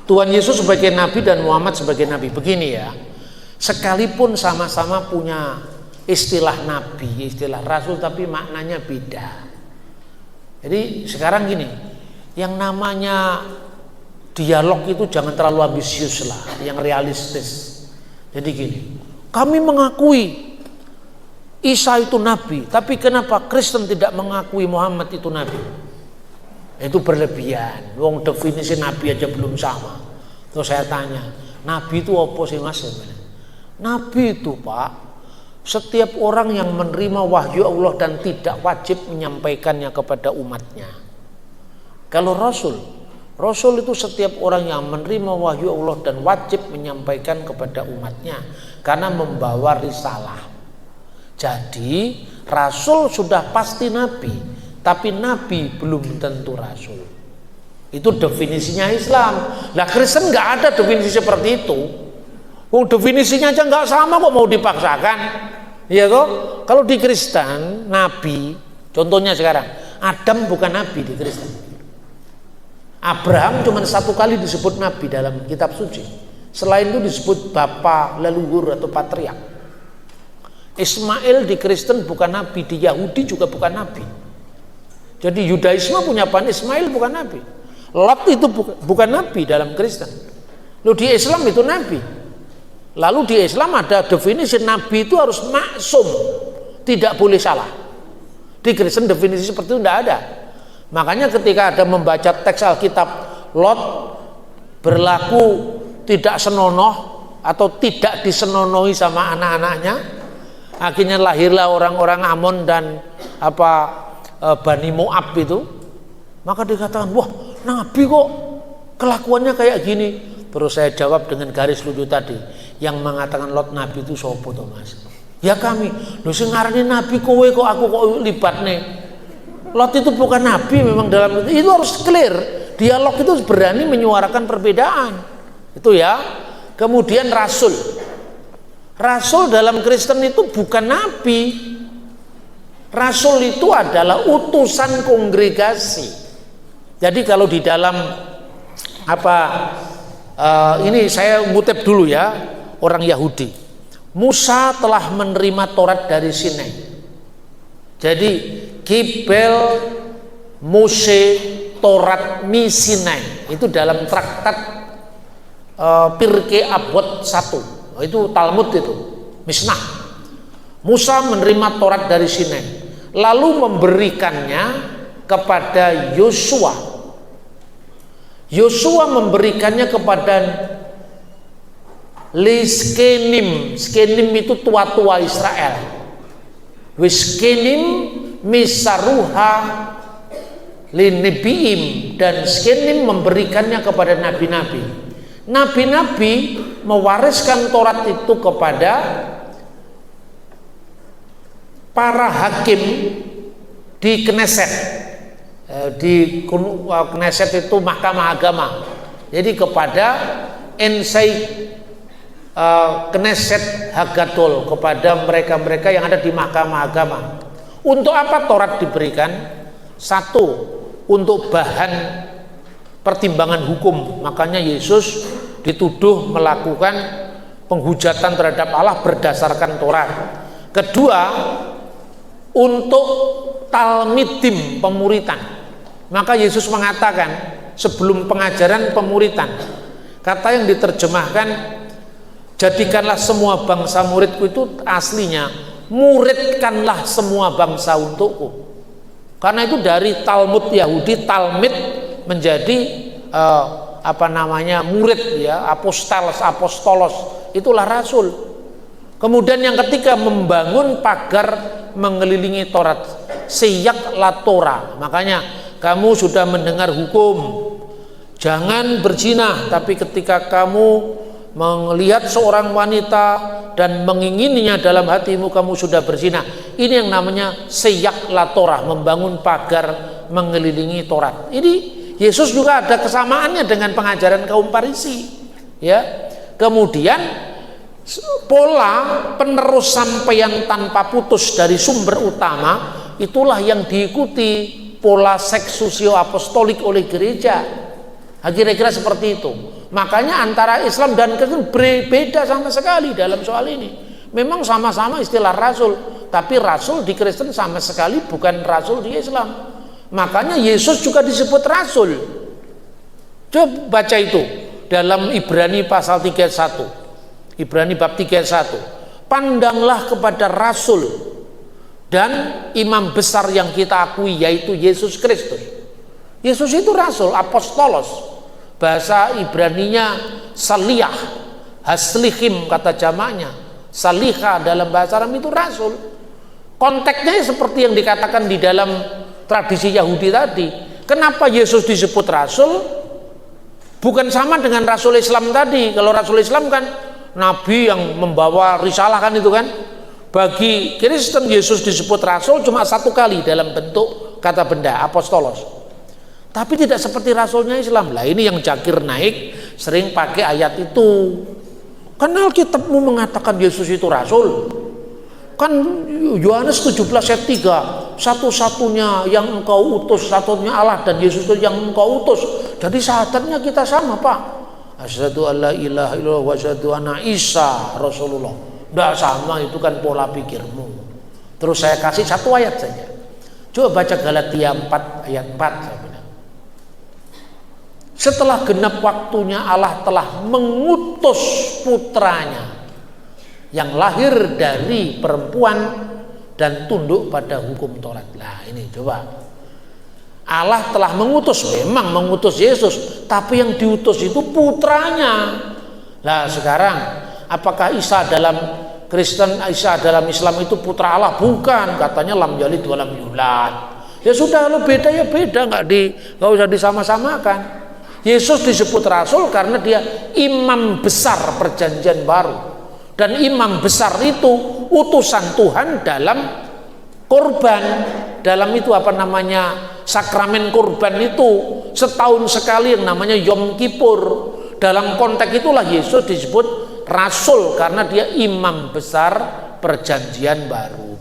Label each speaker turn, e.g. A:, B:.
A: Tuhan Yesus sebagai nabi dan Muhammad sebagai nabi. Begini ya, sekalipun sama-sama punya istilah nabi, istilah rasul, tapi maknanya beda. Jadi sekarang gini, yang namanya dialog itu jangan terlalu ambisius lah, yang realistis. Jadi gini, kami mengakui Isa itu nabi, tapi kenapa Kristen tidak mengakui Muhammad itu nabi? Itu berlebihan. Wong definisi nabi aja belum sama. Terus saya tanya, nabi itu apa sih mas? Nabi itu Pak, setiap orang yang menerima wahyu Allah dan tidak wajib menyampaikannya kepada umatnya. Kalau Rasul itu setiap orang yang menerima wahyu Allah dan wajib menyampaikan kepada umatnya karena membawa risalah. Jadi Rasul sudah pasti nabi, tapi nabi belum tentu rasul. Itu definisinya Islam. Nah Kristen nggak ada definisi seperti itu. Definisinya aja nggak sama kok mau dipaksakan. Iya toh? Kalau di Kristen nabi, contohnya sekarang Adam bukan nabi di Kristen. Abraham cuma satu kali disebut nabi dalam kitab suci. Selain itu disebut bapa, leluhur atau patriark. Ismail di Kristen bukan nabi, di Yahudi juga bukan nabi. Jadi Yudaisme punya Pan Ismail bukan nabi. Lot itu bukan nabi dalam Kristen. Lalu di Islam itu nabi. Lalu di Islam ada definisi nabi itu harus maksum, tidak boleh salah. Di Kristen definisi seperti itu tidak ada. Makanya ketika ada membaca teks Alkitab, Lot berlaku tidak senonoh atau tidak disenonohi sama anak-anaknya. Akhirnya lahirlah orang-orang Amon dan Bani Moab itu. Maka dikatakan, wah nabi kok kelakuannya kayak gini. Terus saya jawab dengan garis lucu tadi, yang mengatakan Lot nabi itu sopo Thomas? Ya kami. Lu sing ngarani nabi kowe kok aku kok libat nih. Lot itu bukan nabi memang dalam itu harus clear. Dialog itu berani menyuarakan perbedaan. Itu ya. Kemudian Rasul dalam Kristen itu bukan nabi. Rasul itu adalah utusan kongregasi. Jadi kalau di dalam ini saya ngutip dulu ya, orang Yahudi. Musa telah menerima Taurat dari Sinai. Jadi Kibel Mose Taurat mi Sinai itu dalam traktat Pirkei Avot 1. Itu Talmud itu, Mishnah. Musa menerima Taurat dari Sinai, lalu memberikannya kepada Yosua. Yosua memberikannya kepada Liskenim. Skenim itu tua-tua Israel. Wiskenim misaruha linebiim, dan Skenim memberikannya kepada nabi-nabi. Nabi-nabi mewariskan Taurat itu kepada para hakim di Knesset. Di Knesset itu mahkamah agama. Jadi kepada Ensai Knesset Hagadol, kepada mereka-mereka yang ada di mahkamah agama. Untuk apa Taurat diberikan? Satu, untuk bahan pertimbangan hukum. Makanya Yesus dituduh melakukan penghujatan terhadap Allah berdasarkan Taurat. Kedua, untuk talmidim, pemuritan. Maka Yesus mengatakan sebelum pengajaran pemuritan, kata yang diterjemahkan jadikanlah semua bangsa muridku, itu aslinya muridkanlah semua bangsa untukku. Karena itu dari Talmud Yahudi, talmid menjadi murid ya, apostolos, itulah rasul. Kemudian yang ketiga, membangun pagar mengelilingi Taurat, siyak la Torah. Makanya kamu sudah mendengar hukum jangan berzina, tapi ketika kamu melihat seorang wanita dan mengingininya dalam hatimu, kamu sudah berzina. Ini yang namanya siyak la Torah, membangun pagar mengelilingi Taurat. Ini Yesus juga ada kesamaannya dengan pengajaran kaum Farisi, ya. Kemudian pola penerus sampaian tanpa putus dari sumber utama, itulah yang diikuti pola seks sosio apostolik oleh gereja. Kira-kira seperti itu. Makanya antara Islam dan Kristen berbeda sama sekali dalam soal ini. Memang sama-sama istilah rasul, tapi rasul di Kristen sama sekali bukan rasul di Islam. Makanya Yesus juga disebut rasul. Coba baca itu dalam Ibrani pasal 31. Ibrani bab 31. Pandanglah kepada rasul dan imam besar yang kita akui, yaitu Yesus Kristus. Yesus itu rasul, apostolos. Bahasa Ibraninya saliyah, haslihim kata jamaknya. Saliha dalam bahasa Arab itu rasul. Konteksnya seperti yang dikatakan di dalam tradisi Yahudi tadi. Kenapa Yesus disebut rasul? Bukan sama dengan rasul Islam tadi. Kalau rasul Islam kan nabi yang membawa risalah kan itu kan. Bagi Kristen Yesus disebut rasul cuma satu kali dalam bentuk kata benda, apostolos. Tapi tidak seperti rasulnya Islam. Lah ini yang Jakir naik sering pakai ayat itu. Kan Alkitabmu mengatakan Yesus itu rasul. Kan Yohanes 17 ayat 3, satu-satunya yang engkau utus, satunya Allah dan Yesus itu yang engkau utus. Jadi syahadatnya kita sama, Pak. Asyhadu alla ilaha illallah wa asyhadu anna Isa Rasulullah. Tidak sama, itu kan pola pikirmu. Terus saya kasih satu ayat saja. Coba baca Galatia 4 ayat 4 saya bilang. Setelah genap waktunya Allah telah mengutus putranya yang lahir dari perempuan dan tunduk pada hukum Taurat. Nah ini coba, Allah telah mengutus, memang mengutus Yesus, tapi yang diutus itu putranya. Nah sekarang apakah Isa dalam Kristen, Isa dalam Islam itu putra Allah? Bukan, katanya lam yalid wa lam yulad. Ya sudah, lo beda ya beda, nggak usah disama-samakan. Yesus disebut rasul karena dia imam besar perjanjian baru, dan imam besar itu utusan Tuhan dalam kurban, dalam itu apa namanya, sakramen kurban itu setahun sekali yang namanya Yom Kippur. Dalam konteks itulah Yesus disebut rasul karena dia imam besar perjanjian baru.